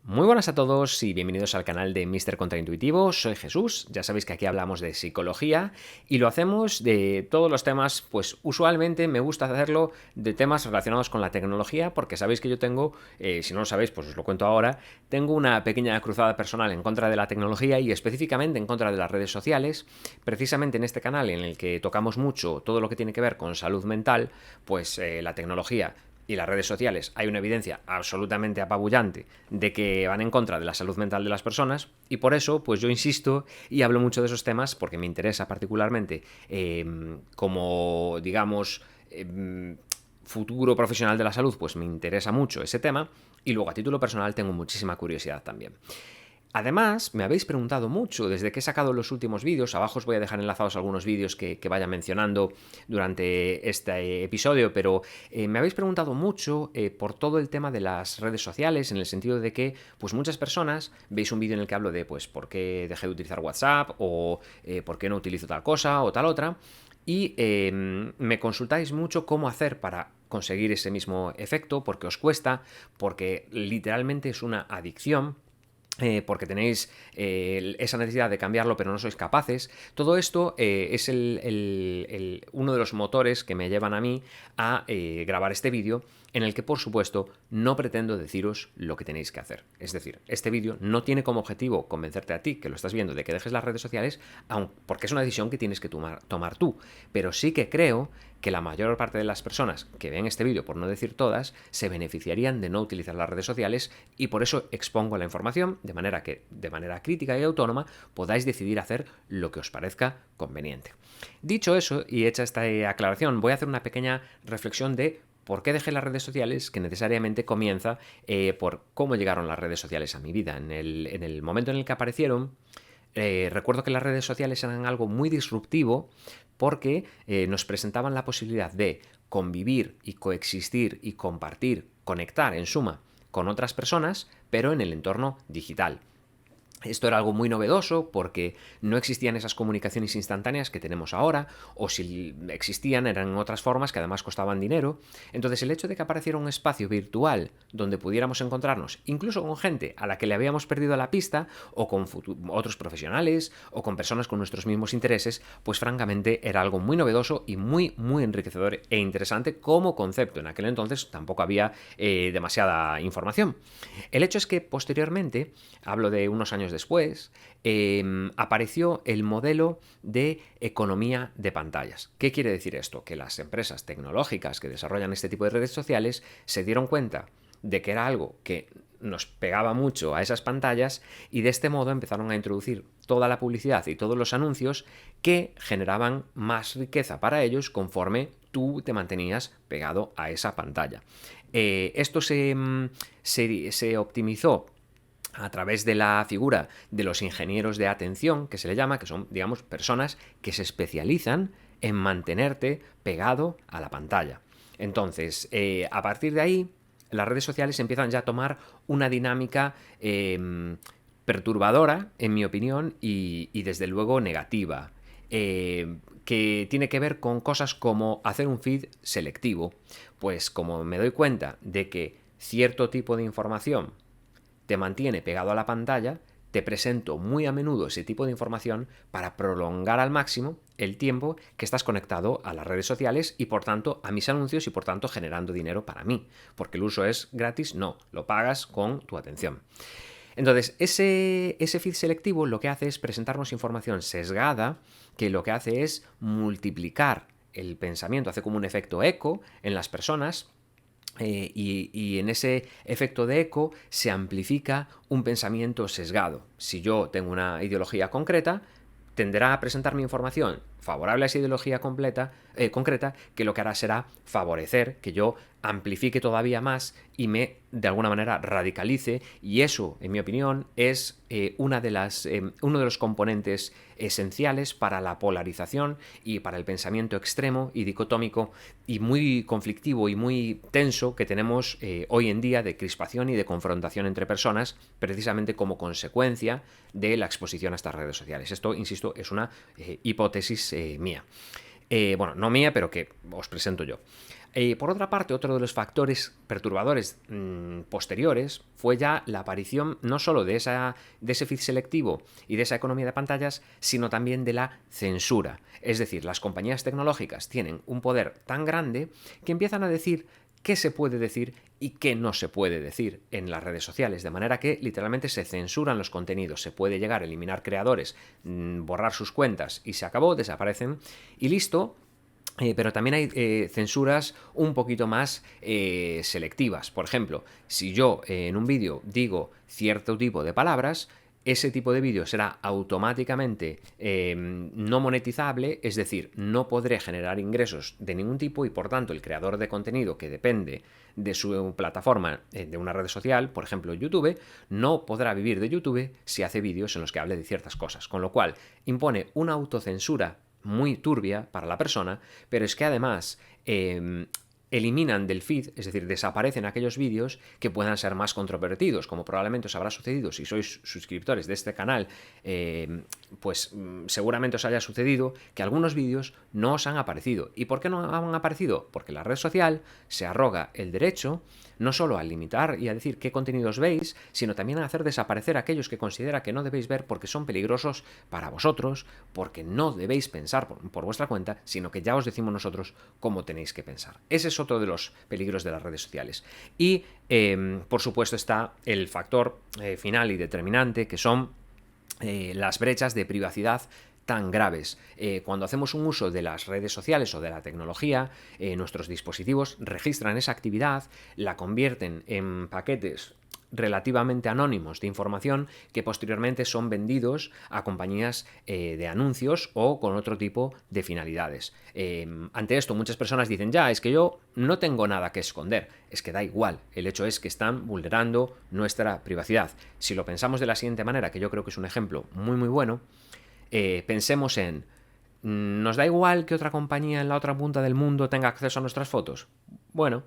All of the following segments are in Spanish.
Muy buenas a todos y bienvenidos al canal de Mr. Contraintuitivo. Soy Jesús, ya sabéis que aquí hablamos de psicología y lo hacemos de todos los temas, pues usualmente me gusta hacerlo de temas relacionados con la tecnología porque sabéis que yo tengo, si no lo sabéis pues os lo cuento ahora, tengo una pequeña cruzada personal en contra de la tecnología y específicamente en contra de las redes sociales. Precisamente en este canal en el que tocamos mucho todo lo que tiene que ver con salud mental, pues la tecnología y las redes sociales hay una evidencia absolutamente apabullante de que van en contra de la salud mental de las personas y por eso pues yo insisto y hablo mucho de esos temas porque me interesa particularmente como digamos futuro profesional de la salud, pues me interesa mucho ese tema y luego a título personal tengo muchísima curiosidad también. Además, me habéis preguntado mucho desde que he sacado los últimos vídeos. Abajo os voy a dejar enlazados algunos vídeos que vaya mencionando durante este episodio, pero me habéis preguntado mucho por todo el tema de las redes sociales, en el sentido de que pues muchas personas veis un vídeo en el que hablo de pues por qué dejé de utilizar WhatsApp o por qué no utilizo tal cosa o tal otra, y me consultáis mucho cómo hacer para conseguir ese mismo efecto, porque os cuesta, porque literalmente es una adicción. Porque tenéis esa necesidad de cambiarlo pero no sois capaces. Todo esto es uno de los motores que me llevan a mí a grabar este vídeo, en el que por supuesto no pretendo deciros lo que tenéis que hacer. Es decir, este vídeo no tiene como objetivo convencerte a ti, que lo estás viendo, de que dejes las redes sociales, porque es una decisión que tienes que tomar tú. Pero sí que creo que la mayor parte de las personas que ven este vídeo, por no decir todas, se beneficiarían de no utilizar las redes sociales y por eso expongo la información de manera que, de manera crítica y autónoma, podáis decidir hacer lo que os parezca conveniente. Dicho eso y hecha esta aclaración, voy a hacer una pequeña reflexión de por qué dejé las redes sociales, que necesariamente comienza por cómo llegaron las redes sociales a mi vida. En el momento en el que aparecieron, recuerdo que las redes sociales eran algo muy disruptivo porque nos presentaban la posibilidad de convivir y coexistir y compartir, conectar en suma con otras personas, pero en el entorno digital. Esto era algo muy novedoso porque no existían esas comunicaciones instantáneas que tenemos ahora, o si existían eran otras formas que además costaban dinero. Entonces el hecho de que apareciera un espacio virtual donde pudiéramos encontrarnos, incluso con gente a la que le habíamos perdido la pista, o con otros profesionales, o con personas con nuestros mismos intereses, pues francamente era algo muy novedoso y muy, muy enriquecedor e interesante como concepto. En aquel entonces tampoco había demasiada información. El hecho es que posteriormente, hablo de unos años después, apareció el modelo de economía de pantallas. ¿Qué quiere decir esto? Que las empresas tecnológicas que desarrollan este tipo de redes sociales se dieron cuenta de que era algo que nos pegaba mucho a esas pantallas y de este modo empezaron a introducir toda la publicidad y todos los anuncios que generaban más riqueza para ellos conforme tú te mantenías pegado a esa pantalla. Esto se optimizó a través de la figura de los ingenieros de atención, que se le llama, que son, digamos, personas que se especializan en mantenerte pegado a la pantalla. Entonces, a partir de ahí, las redes sociales empiezan ya a tomar una dinámica perturbadora, en mi opinión, y desde luego negativa. Que tiene que ver con cosas como hacer un feed selectivo. Pues como me doy cuenta de que cierto tipo de información te mantiene pegado a la pantalla, te presento muy a menudo ese tipo de información para prolongar al máximo el tiempo que estás conectado a las redes sociales y por tanto a mis anuncios y por tanto generando dinero para mí. Porque el uso es gratis, no, lo pagas con tu atención. Entonces, ese feed selectivo lo que hace es presentarnos información sesgada, que lo que hace es multiplicar el pensamiento, hace como un efecto eco en las personas. Y en ese efecto de eco se amplifica un pensamiento sesgado. Si yo tengo una ideología concreta, tenderá a presentarme información favorable a esa ideología concreta, que lo que hará será favorecer que yo amplifique todavía más y me, de alguna manera, radicalice, y eso, en mi opinión, es uno de los componentes esenciales para la polarización y para el pensamiento extremo y dicotómico y muy conflictivo y muy tenso que tenemos hoy en día, de crispación y de confrontación entre personas, precisamente como consecuencia de la exposición a estas redes sociales. Esto, insisto, es una hipótesis mía. Bueno, no mía, pero que os presento yo. Por otra parte, otro de los factores perturbadores posteriores fue ya la aparición no solo de ese feed selectivo y de esa economía de pantallas, sino también de la censura. Es decir, las compañías tecnológicas tienen un poder tan grande que empiezan a decir qué se puede decir y qué no se puede decir en las redes sociales, de manera que literalmente se censuran los contenidos, se puede llegar a eliminar creadores, borrar sus cuentas y se acabó, desaparecen y listo. Pero también hay censuras un poquito más selectivas. Por ejemplo, si yo en un vídeo digo cierto tipo de palabras, ese tipo de vídeo será automáticamente no monetizable, es decir, no podré generar ingresos de ningún tipo y por tanto el creador de contenido que depende de su plataforma, de una red social, por ejemplo YouTube, no podrá vivir de YouTube si hace vídeos en los que hable de ciertas cosas. Con lo cual impone una autocensura muy turbia para la persona, pero es que además eliminan del feed, es decir, desaparecen aquellos vídeos que puedan ser más controvertidos, como probablemente os habrá sucedido si sois suscriptores de este canal, pues seguramente os haya sucedido que algunos vídeos no os han aparecido. ¿Y por qué no han aparecido? Porque la red social se arroga el derecho no solo a limitar y a decir qué contenidos veis, sino también a hacer desaparecer aquellos que considera que no debéis ver porque son peligrosos para vosotros, porque no debéis pensar por vuestra cuenta, sino que ya os decimos nosotros cómo tenéis que pensar. Ese es otro de los peligros de las redes sociales. Y, por supuesto, está el factor final y determinante, que son las brechas de privacidad tan graves. Cuando hacemos un uso de las redes sociales o de la tecnología, nuestros dispositivos registran esa actividad, la convierten en paquetes relativamente anónimos de información que posteriormente son vendidos a compañías de anuncios o con otro tipo de finalidades. Ante esto muchas personas dicen, ya, es que yo no tengo nada que esconder. Es que da igual, el hecho es que están vulnerando nuestra privacidad. Si lo pensamos de la siguiente manera, que yo creo que es un ejemplo muy muy bueno, pensemos en, ¿nos da igual que otra compañía en la otra punta del mundo tenga acceso a nuestras fotos? Bueno,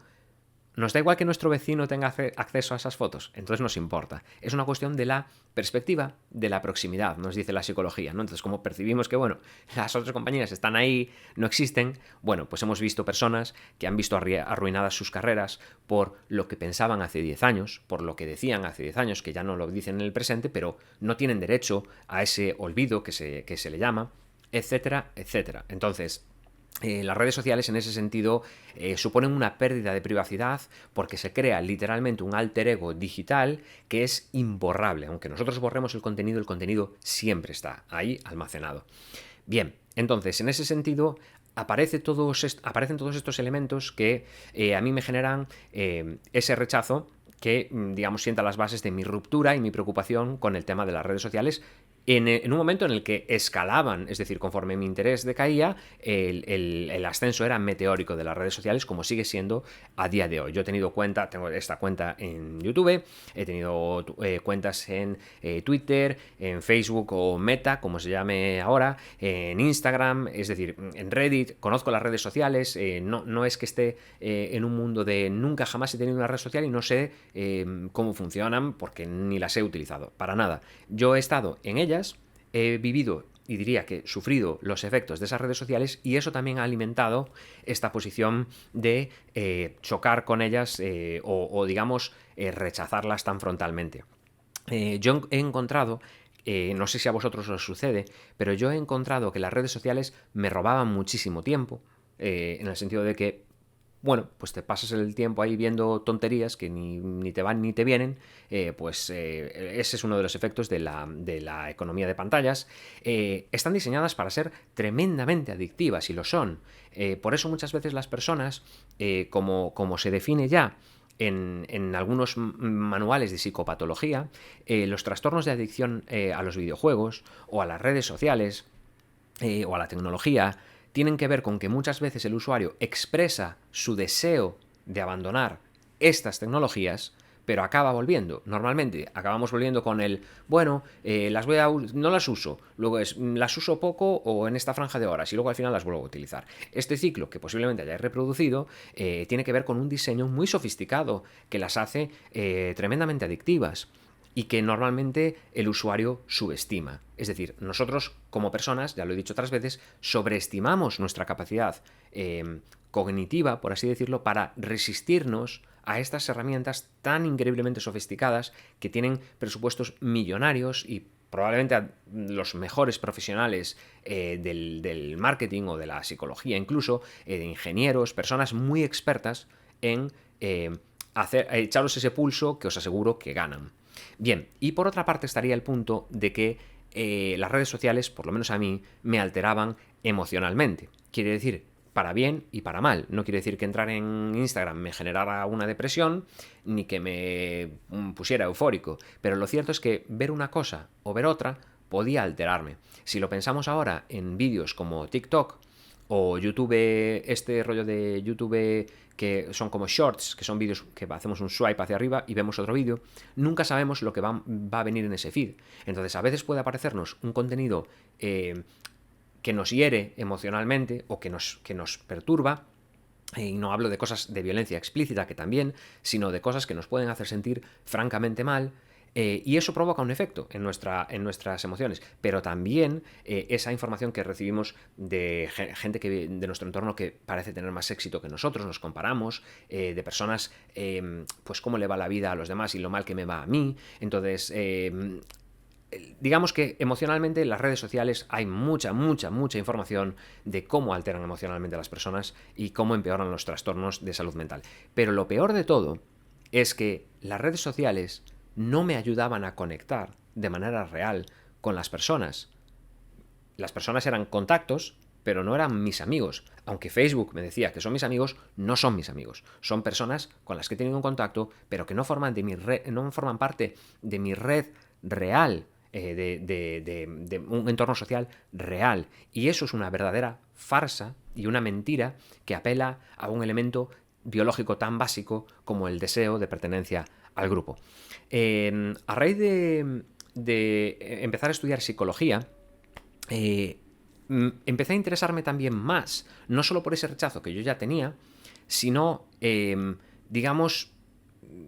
¿nos da igual que nuestro vecino tenga acceso a esas fotos? Entonces nos importa. Es una cuestión de la perspectiva, de la proximidad, nos dice la psicología, ¿no? Entonces, como percibimos que, bueno, las otras compañías están ahí, no existen, bueno, pues hemos visto personas que han visto arruinadas sus carreras por lo que pensaban hace 10 años, por lo que decían hace 10 años, que ya no lo dicen en el presente, pero no tienen derecho a ese olvido que se le llama, etcétera, etcétera. Entonces, las redes sociales en ese sentido suponen una pérdida de privacidad porque se crea literalmente un alter ego digital que es imborrable. Aunque nosotros borremos el contenido siempre está ahí almacenado. Bien, entonces en ese sentido aparecen todos estos elementos que a mí me generan ese rechazo que, digamos, sienta las bases de mi ruptura y mi preocupación con el tema de las redes sociales en un momento en el que escalaban, es decir, conforme mi interés decaía, el ascenso era meteórico de las redes sociales, como sigue siendo a día de hoy. Yo tengo esta cuenta en YouTube, he tenido cuentas en Twitter, en Facebook o Meta, como se llame ahora, en Instagram, es decir, en Reddit, conozco las redes sociales, no es que esté en un mundo de nunca jamás he tenido una red social y no sé cómo funcionan porque ni las he utilizado, para nada. Yo he estado en ellas, he vivido y diría que sufrido los efectos de esas redes sociales y eso también ha alimentado esta posición de chocar con ellas o digamos, rechazarlas tan frontalmente. Yo he encontrado, no sé si a vosotros os sucede, pero yo he encontrado que las redes sociales me robaban muchísimo tiempo, en el sentido de que bueno, pues te pasas el tiempo ahí viendo tonterías que ni te van ni te vienen, ese es uno de los efectos de la economía de pantallas. Están diseñadas para ser tremendamente adictivas y lo son. Por eso muchas veces las personas, como se define ya en algunos manuales de psicopatología, los trastornos de adicción a los videojuegos o a las redes sociales o a la tecnología tienen que ver con que muchas veces el usuario expresa su deseo de abandonar estas tecnologías, pero acaba volviendo. Normalmente acabamos volviendo con el, bueno, no las uso, luego las uso poco o en esta franja de horas y luego al final las vuelvo a utilizar. Este ciclo, que posiblemente hayáis reproducido, tiene que ver con un diseño muy sofisticado que las hace tremendamente adictivas y que normalmente el usuario subestima. Es decir, nosotros como personas, ya lo he dicho otras veces, sobreestimamos nuestra capacidad cognitiva, por así decirlo, para resistirnos a estas herramientas tan increíblemente sofisticadas que tienen presupuestos millonarios y probablemente a los mejores profesionales del marketing o de la psicología incluso, de ingenieros, personas muy expertas en echaros ese pulso que os aseguro que ganan. Bien, y por otra parte estaría el punto de que las redes sociales, por lo menos a mí, me alteraban emocionalmente. Quiere decir, para bien y para mal. No quiere decir que entrar en Instagram me generara una depresión ni que me pusiera eufórico, pero lo cierto es que ver una cosa o ver otra podía alterarme. Si lo pensamos ahora en vídeos como TikTok o YouTube, este rollo de YouTube que son como shorts, que son vídeos que hacemos un swipe hacia arriba y vemos otro vídeo, nunca sabemos lo que va a venir en ese feed. Entonces a veces puede aparecernos un contenido que nos hiere emocionalmente o que nos perturba, y no hablo de cosas de violencia explícita, que también, sino de cosas que nos pueden hacer sentir francamente mal, y eso provoca un efecto en nuestras emociones. Pero también esa información que recibimos de gente de nuestro entorno que parece tener más éxito que nosotros, nos comparamos, de personas, pues cómo le va la vida a los demás y lo mal que me va a mí. Entonces, digamos que emocionalmente en las redes sociales hay mucha información de cómo alteran emocionalmente a las personas y cómo empeoran los trastornos de salud mental. Pero lo peor de todo es que las redes sociales no me ayudaban a conectar de manera real con las personas. Las personas eran contactos, pero no eran mis amigos. Aunque Facebook me decía que son mis amigos, no son mis amigos. Son personas con las que he tenido un contacto, pero que no forman parte de mi red real, de un entorno social real. Y eso es una verdadera farsa y una mentira que apela a un elemento biológico tan básico como el deseo de pertenencia al grupo. A raíz de empezar a estudiar psicología, empecé a interesarme también más, no solo por ese rechazo que yo ya tenía, sino, digamos,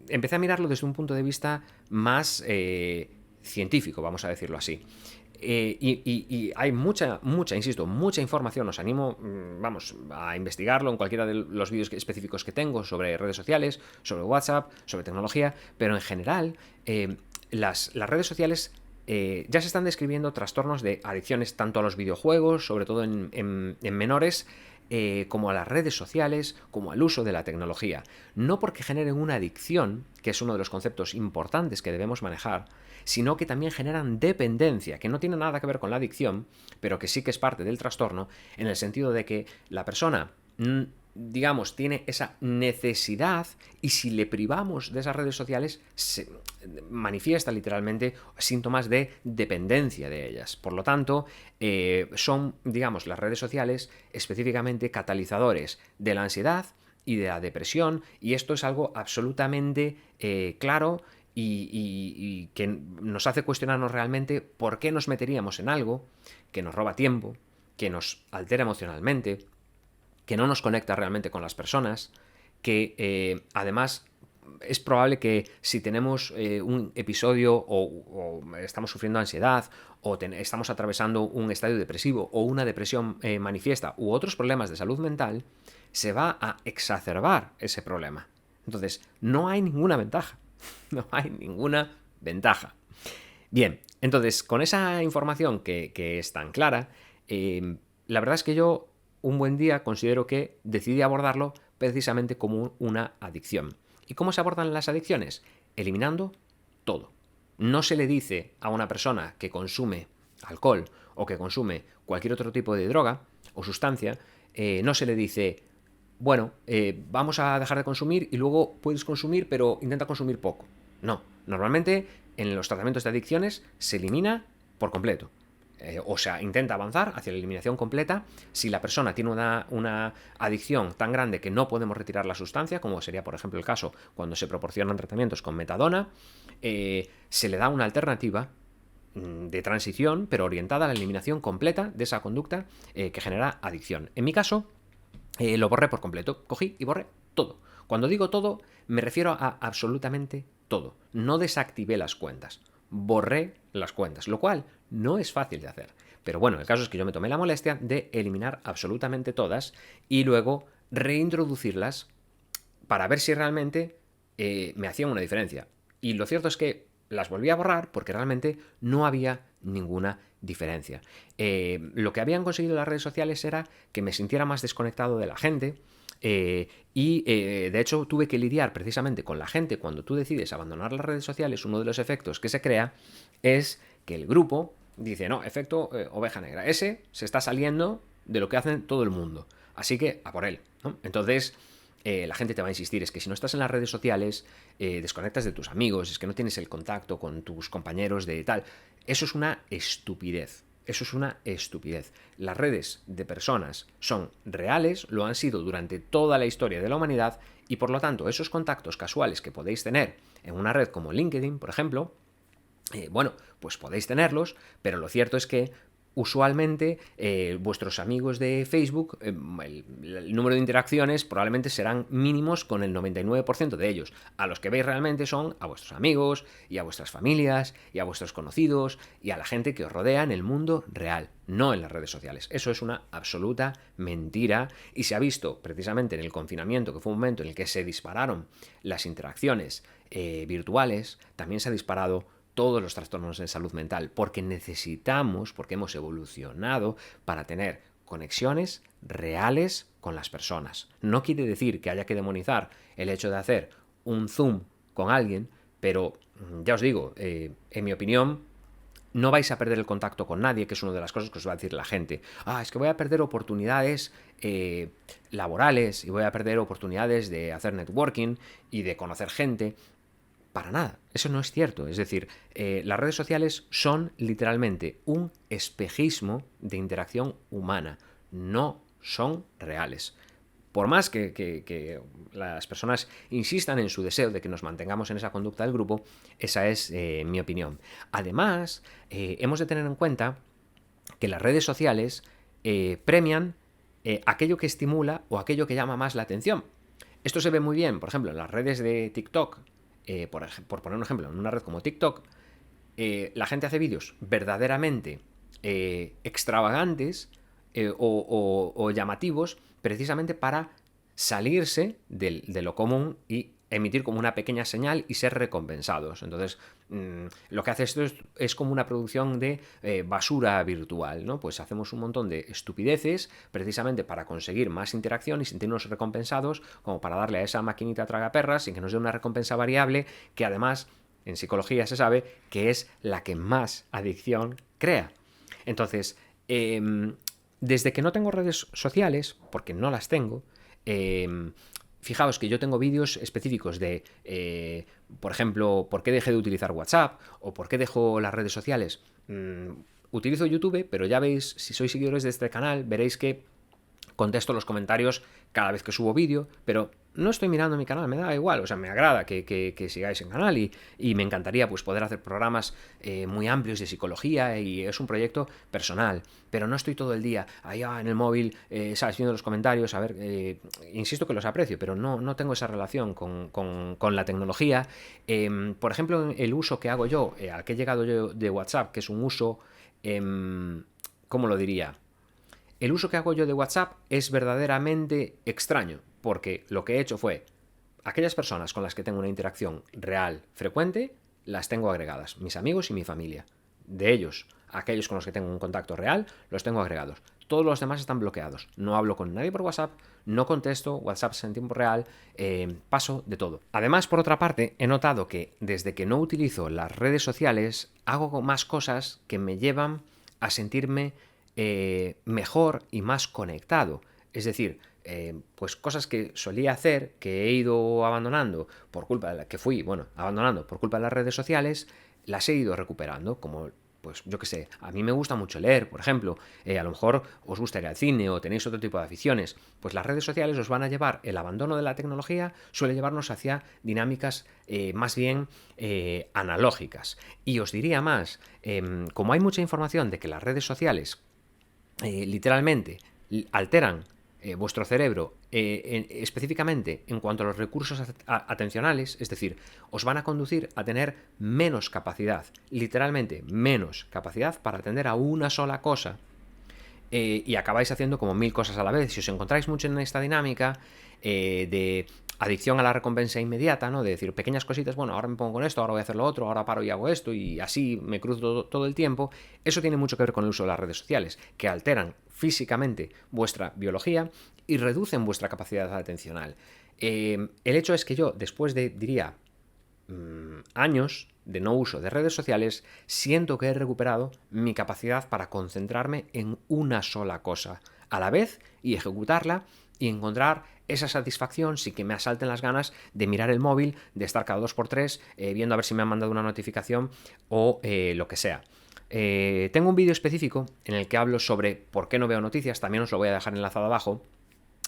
empecé a mirarlo desde un punto de vista más científico, vamos a decirlo así. Y hay mucha información. Os animo, vamos, a investigarlo en cualquiera de los vídeos específicos que tengo sobre redes sociales, sobre WhatsApp, sobre tecnología, pero en general las redes sociales ya se están describiendo trastornos de adicciones tanto a los videojuegos, sobre todo en menores, como a las redes sociales, como al uso de la tecnología. No porque generen una adicción, que es uno de los conceptos importantes que debemos manejar, sino que también generan dependencia, que no tiene nada que ver con la adicción, pero que sí que es parte del trastorno, en el sentido de que la persona, digamos, tiene esa necesidad y si le privamos de esas redes sociales, se manifiesta literalmente síntomas de dependencia de ellas. Por lo tanto, son, digamos, las redes sociales específicamente catalizadores de la ansiedad y de la depresión, y esto es algo absolutamente claro y que nos hace cuestionarnos realmente por qué nos meteríamos en algo que nos roba tiempo, que nos altera emocionalmente, que no nos conecta realmente con las personas, que además es probable que si tenemos un episodio o estamos sufriendo ansiedad o estamos atravesando un estadio depresivo o una depresión manifiesta u otros problemas de salud mental, se va a exacerbar ese problema. Entonces, no hay ninguna ventaja. No hay ninguna ventaja. Bien, entonces, con esa información que es tan clara, la verdad es que yo un buen día considero que decidí abordarlo precisamente como una adicción. ¿Y cómo se abordan las adicciones? Eliminando todo. No se le dice a una persona que consume alcohol o que consume cualquier otro tipo de droga o sustancia, no se le dice, bueno, vamos a dejar de consumir y luego puedes consumir, pero intenta consumir poco. No, normalmente en los tratamientos de adicciones se elimina por completo. O sea, intenta avanzar hacia la eliminación completa. Si la persona tiene una adicción tan grande que no podemos retirar la sustancia, como sería por ejemplo el caso cuando se proporcionan tratamientos con metadona, se le da una alternativa de transición, pero orientada a la eliminación completa de esa conducta que genera adicción. En mi caso, lo borré por completo. Cogí y borré todo. Cuando digo todo, me refiero a absolutamente todo. No desactivé las cuentas. Borré las cuentas, lo cual no es fácil de hacer. Pero bueno, el caso es que yo me tomé la molestia de eliminar absolutamente todas y luego reintroducirlas para ver si realmente me hacían una diferencia. Y lo cierto es que las volví a borrar porque realmente no había ninguna diferencia. Lo que habían conseguido las redes sociales era que me sintiera más desconectado de la gente. De hecho tuve que lidiar precisamente con la gente. Cuando tú decides abandonar las redes sociales, uno de los efectos que se crea es que el grupo dice, no, efecto oveja negra, ese se está saliendo de lo que hacen todo el mundo, así que a por él, ¿no? Entonces la gente te va a insistir, es que si no estás en las redes sociales, desconectas de tus amigos, es que no tienes el contacto con tus compañeros de tal. Eso es una estupidez. Eso es una estupidez. Las redes de personas son reales, lo han sido durante toda la historia de la humanidad, y por lo tanto esos contactos casuales que podéis tener en una red como LinkedIn, por ejemplo, bueno, pues podéis tenerlos, pero lo cierto es que usualmente vuestros amigos de Facebook, el número de interacciones probablemente serán mínimos con el 99% de ellos. A los que veis realmente son a vuestros amigos y a vuestras familias y a vuestros conocidos y a la gente que os rodea en el mundo real, no en las redes sociales. Eso es una absoluta mentira y se ha visto precisamente en el confinamiento, que fue un momento en el que se dispararon las interacciones virtuales, también se ha disparado todos los trastornos de salud mental, porque porque hemos evolucionado para tener conexiones reales con las personas. No quiere decir que haya que demonizar el hecho de hacer un Zoom con alguien, pero ya os digo, en mi opinión, no vais a perder el contacto con nadie, que es una de las cosas que os va a decir la gente. Es que voy a perder oportunidades laborales y voy a perder oportunidades de hacer networking y de conocer gente. Para nada, eso no es cierto. Es decir, las redes sociales son literalmente un espejismo de interacción humana, no son reales. Por más que las personas insistan en su deseo de que nos mantengamos en esa conducta del grupo, esa es mi opinión. Además, hemos de tener en cuenta que las redes sociales premian aquello que estimula o aquello que llama más la atención. Esto se ve muy bien, por ejemplo, en las redes de TikTok. Por poner un ejemplo, en una red como TikTok, la gente hace vídeos verdaderamente extravagantes o llamativos precisamente para salirse de lo común y emitir como una pequeña señal y ser recompensados. Entonces, lo que hace esto es como una producción de basura virtual, ¿no? Pues hacemos un montón de estupideces precisamente para conseguir más interacción y sentirnos recompensados, como para darle a esa maquinita tragaperras sin que nos dé una recompensa variable, que además en psicología se sabe que es la que más adicción crea. Entonces, desde que no tengo redes sociales, porque no las tengo, fijaos que yo tengo vídeos específicos de, por ejemplo, por qué dejé de utilizar WhatsApp o por qué dejo las redes sociales. Utilizo YouTube, pero ya veis, si sois seguidores de este canal, veréis que contesto los comentarios cada vez que subo vídeo, pero no estoy mirando mi canal, me da igual, o sea, me agrada que sigáis en canal y me encantaría pues poder hacer programas muy amplios de psicología y es un proyecto personal, pero no estoy todo el día allá en el móvil, sabes, viendo los comentarios, a ver, insisto que los aprecio, pero no tengo esa relación con la tecnología. Por ejemplo, el uso que hago yo, al que he llegado yo de WhatsApp, que es un uso, ¿cómo lo diría? El uso que hago yo de WhatsApp es verdaderamente extraño, porque lo que he hecho fue, aquellas personas con las que tengo una interacción real frecuente, las tengo agregadas, mis amigos y mi familia. De ellos, aquellos con los que tengo un contacto real, los tengo agregados. Todos los demás están bloqueados. No hablo con nadie por WhatsApp, no contesto, WhatsApp en tiempo real, paso de todo. Además, por otra parte, he notado que desde que no utilizo las redes sociales, hago más cosas que me llevan a sentirme mejor y más conectado. Es decir, pues cosas que solía hacer, que he ido abandonando por culpa de abandonando por culpa de las redes sociales, las he ido recuperando, como pues yo qué sé, a mí me gusta mucho leer, por ejemplo, a lo mejor os gusta ir al cine o tenéis otro tipo de aficiones, pues las redes sociales os van a llevar, el abandono de la tecnología suele llevarnos hacia dinámicas más bien analógicas. Y os diría más, como hay mucha información de que las redes sociales literalmente alteran vuestro cerebro específicamente en cuanto a los recursos atencionales, es decir, os van a conducir a tener menos capacidad, literalmente menos capacidad para atender a una sola cosa. y acabáis haciendo como 1000 cosas a la vez. Si os encontráis mucho en esta dinámica de adicción a la recompensa inmediata, ¿no? De decir pequeñas cositas, bueno, ahora me pongo con esto, ahora voy a hacer lo otro, ahora paro y hago esto, y así me cruzo todo el tiempo. Eso tiene mucho que ver con el uso de las redes sociales, que alteran físicamente vuestra biología y reducen vuestra capacidad atencional. El hecho es que yo, después de, diría, años de no uso de redes sociales, siento que he recuperado mi capacidad para concentrarme en una sola cosa a la vez y ejecutarla y encontrar esa satisfacción sin que me asalten las ganas de mirar el móvil, de estar cada 2x3 viendo a ver si me han mandado una notificación o lo que sea. Tengo un vídeo específico en el que hablo sobre por qué no veo noticias, también os lo voy a dejar enlazado abajo.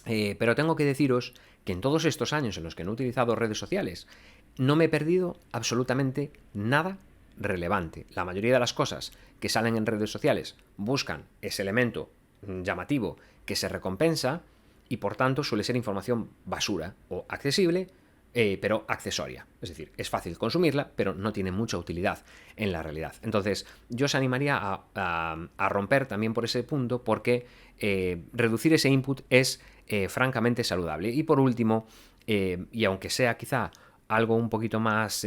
Pero tengo que deciros que en todos estos años en los que no he utilizado redes sociales, no me he perdido absolutamente nada relevante. La mayoría de las cosas que salen en redes sociales buscan ese elemento llamativo que se recompensa y por tanto suele ser información basura o accesible, pero accesoria. Es decir, es fácil consumirla, pero no tiene mucha utilidad en la realidad. Entonces, yo os animaría a romper también por ese punto, porque reducir ese input es francamente saludable. Y por último, y aunque sea quizá algo un poquito más,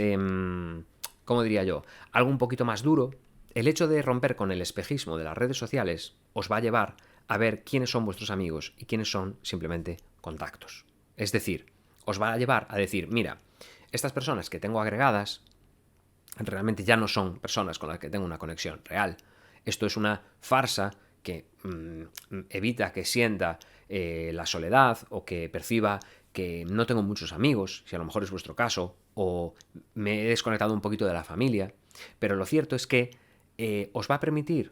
¿cómo diría yo? Algo un poquito más duro, el hecho de romper con el espejismo de las redes sociales os va a llevar a ver quiénes son vuestros amigos y quiénes son simplemente contactos. Es decir, os va a llevar a decir, mira, estas personas que tengo agregadas realmente ya no son personas con las que tengo una conexión real. Esto es una farsa que evita que sienta la soledad o que perciba que no tengo muchos amigos, si a lo mejor es vuestro caso, o me he desconectado un poquito de la familia. Pero lo cierto es que os va a permitir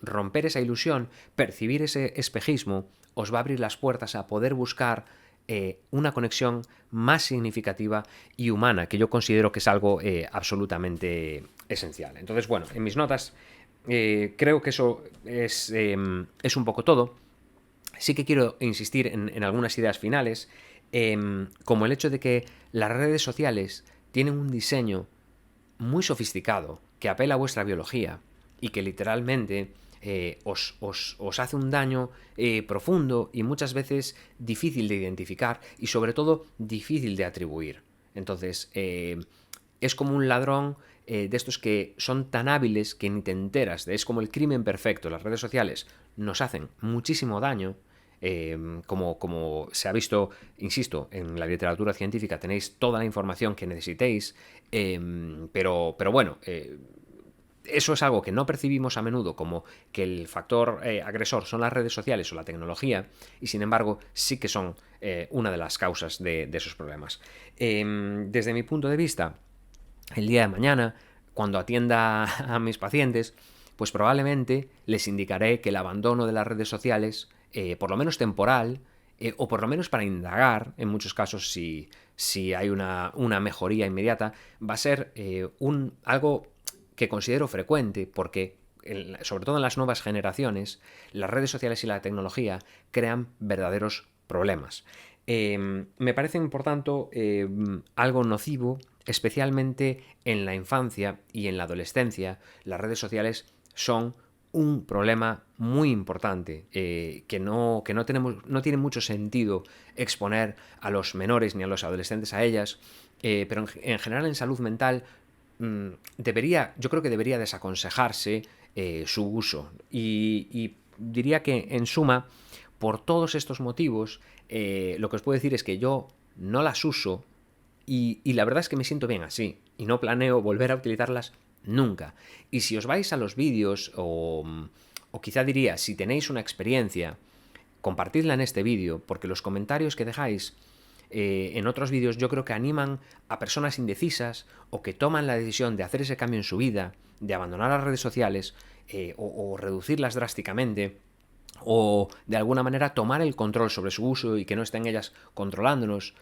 romper esa ilusión, percibir ese espejismo, os va a abrir las puertas a poder buscar una conexión más significativa y humana, que yo considero que es algo absolutamente esencial. Entonces, bueno, en mis notas creo que eso es un poco todo. Sí que quiero insistir en algunas ideas finales, como el hecho de que las redes sociales tienen un diseño muy sofisticado que apela a vuestra biología y que literalmente os hace un daño profundo y muchas veces difícil de identificar y sobre todo difícil de atribuir. Entonces, es como un ladrón de estos que son tan hábiles que ni te enteras. Es como el crimen perfecto. Las redes sociales nos hacen muchísimo daño. Como se ha visto, insisto, en la literatura científica tenéis toda la información que necesitéis, pero bueno, eso es algo que no percibimos a menudo, como que el factor agresor son las redes sociales o la tecnología, y sin embargo sí que son una de las causas de esos problemas. Desde mi punto de vista, el día de mañana, cuando atienda a mis pacientes, pues probablemente les indicaré que el abandono de las redes sociales, por lo menos temporal, o por lo menos para indagar, en muchos casos si hay una mejoría inmediata, va a ser algo que considero frecuente, porque sobre todo en las nuevas generaciones, las redes sociales y la tecnología crean verdaderos problemas. Me parecen, por tanto, algo nocivo, especialmente en la infancia y en la adolescencia. Las redes sociales son un problema muy importante que no tiene mucho sentido exponer a los menores ni a los adolescentes a ellas, pero en general en salud mental yo creo que debería desaconsejarse su uso. Y diría que, en suma, por todos estos motivos, lo que os puedo decir es que yo no las uso y la verdad es que me siento bien así y no planeo volver a utilizarlas nunca. Y si os vais a los vídeos o quizá diría, si tenéis una experiencia, compartidla en este vídeo, porque los comentarios que dejáis en otros vídeos yo creo que animan a personas indecisas o que toman la decisión de hacer ese cambio en su vida, de abandonar las redes sociales o reducirlas drásticamente, o de alguna manera tomar el control sobre su uso y que no estén ellas controlándonos,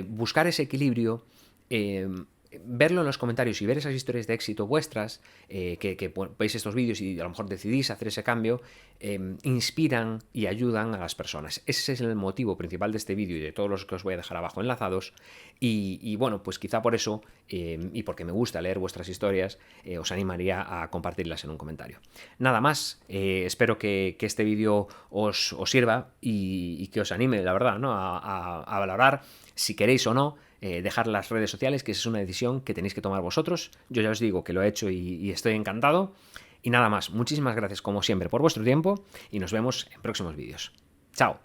buscar ese equilibrio verlo en los comentarios y ver esas historias de éxito vuestras, que veis estos vídeos y a lo mejor decidís hacer ese cambio, inspiran y ayudan a las personas. Ese es el motivo principal de este vídeo y de todos los que os voy a dejar abajo enlazados. Y bueno, pues quizá por eso, y porque me gusta leer vuestras historias, os animaría a compartirlas en un comentario. Nada más, espero que este vídeo os sirva y que os anime, la verdad, ¿no? a valorar si queréis o no dejar las redes sociales, que esa es una decisión que tenéis que tomar vosotros. Yo ya os digo que lo he hecho y estoy encantado. Y nada más, muchísimas gracias como siempre por vuestro tiempo y nos vemos en próximos vídeos. ¡Chao!